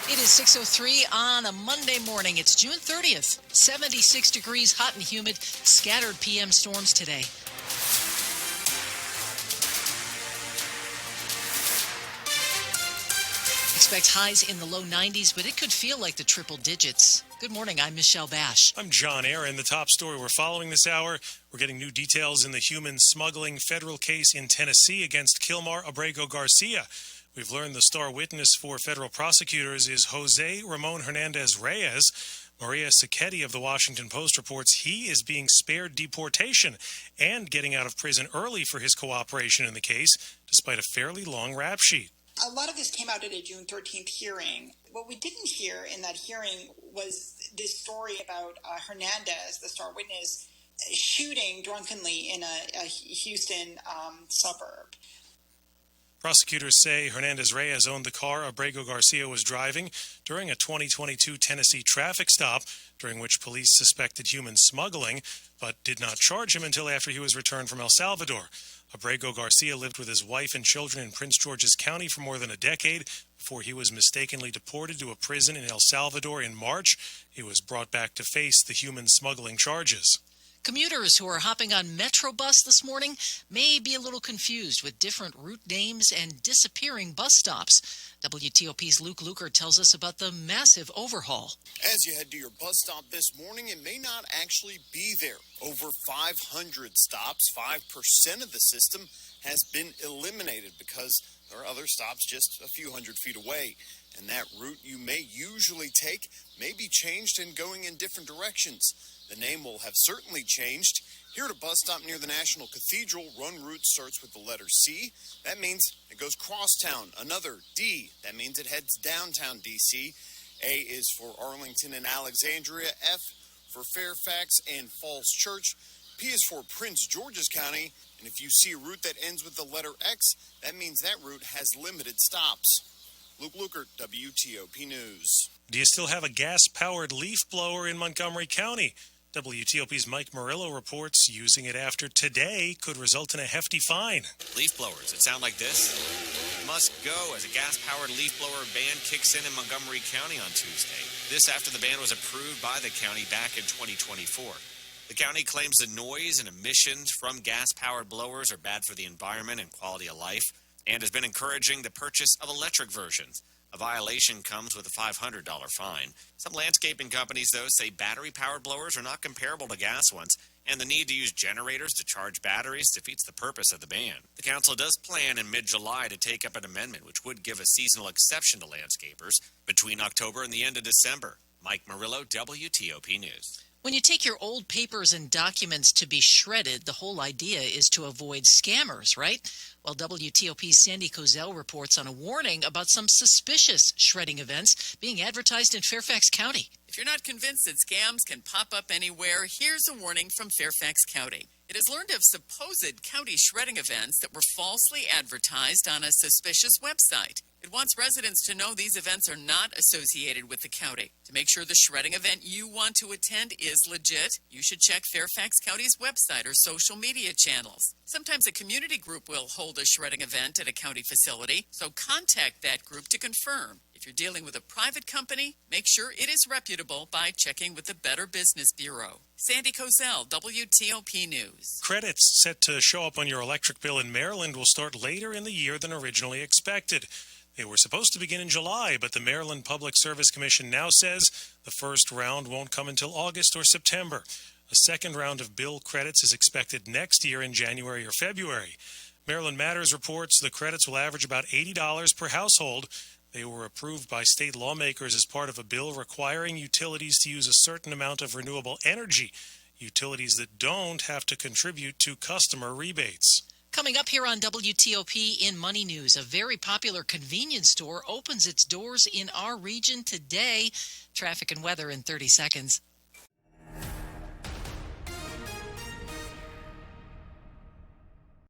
It is 6:03 on a Monday morning. It's June 30th. 76 degrees, hot and humid, scattered PM storms today. Expect highs in the low 90s, but it could feel like the triple digits. Good morning, I'm Michelle Basch. I'm John Aaron. The top story we're following this hour, we're getting new details in the human smuggling federal case in Tennessee against Kilmar Abrego Garcia. We've learned the star witness for federal prosecutors is Jose Ramon Hernandez Reyes. Maria Sacchetti of the Washington Post reports he is being spared deportation and getting out of prison early for his cooperation in the case, despite a fairly long rap sheet. A lot of this came out at a June 13th hearing. What we didn't hear in that hearing was this story about Hernandez, the star witness, shooting drunkenly in a Houston suburb. Prosecutors say Hernandez Reyes owned the car Abrego Garcia was driving during a 2022 Tennessee traffic stop, during which police suspected human smuggling, but did not charge him until after he was returned from El Salvador. Abrego Garcia lived with his wife and children in Prince George's County for more than a decade before he was mistakenly deported to a prison in El Salvador in March. He was brought back to face the human smuggling charges. Commuters who are hopping on Metrobus this morning may be a little confused with different route names and disappearing bus stops. WTOP's Luke Luker tells us about the massive overhaul. As you head to your bus stop this morning, it may not actually be there. Over 500 stops, 5% of the system has been eliminated because there are other stops just a few hundred feet away. And that route you may usually take may be changed and going in different directions. The name will have certainly changed. Here at a bus stop near the National Cathedral, one route starts with the letter C. That means it goes crosstown. Another, D. That means it heads downtown D.C. A is for Arlington and Alexandria. F for Fairfax and Falls Church. P is for Prince George's County. And if you see a route that ends with the letter X, that means that route has limited stops. Luke Luker, WTOP News. Do you still have a gas-powered leaf blower in Montgomery County? WTOP's Mike Murillo reports using it after today could result in a hefty fine. Leaf blowers that sound like this must go as a gas-powered leaf blower ban kicks in Montgomery County on Tuesday. This after the ban was approved by the county back in 2024. The county claims the noise and emissions from gas-powered blowers are bad for the environment and quality of life, and has been encouraging the purchase of electric versions. A violation comes with a $500 fine. Some landscaping companies, though, say battery-powered blowers are not comparable to gas ones, and the need to use generators to charge batteries defeats the purpose of the ban. The council does plan in mid-July to take up an amendment which would give a seasonal exception to landscapers between October and the end of December. Mike Murillo, WTOP News. When you take your old papers and documents to be shredded, the whole idea is to avoid scammers, right? Well, WTOP's Sandy Kozel reports on a warning about some suspicious shredding events being advertised in Fairfax County. If you're not convinced that scams can pop up anywhere, here's a warning from Fairfax County. It has learned of supposed county shredding events that were falsely advertised on a suspicious website. It wants residents to know these events are not associated with the county. To make sure the shredding event you want to attend is legit, you should check Fairfax County's website or social media channels. Sometimes a community group will hold a shredding event at a county facility, so contact that group to confirm. If you're dealing with a private company, make sure it is reputable by checking with the Better Business Bureau. Sandy Kozel, WTOP News. Credits set to show up on your electric bill in Maryland will start later in the year than originally expected. They were supposed to begin in July, but the Maryland Public Service Commission now says the first round won't come until August or September. A second round of bill credits is expected next year in January or February. Maryland Matters reports the credits will average about $80 per household. They were approved by state lawmakers as part of a bill requiring utilities to use a certain amount of renewable energy. Utilities that don't have to contribute to customer rebates. Coming up here on WTOP in Money News, a very popular convenience store opens its doors in our region today. Traffic and weather in 30 seconds.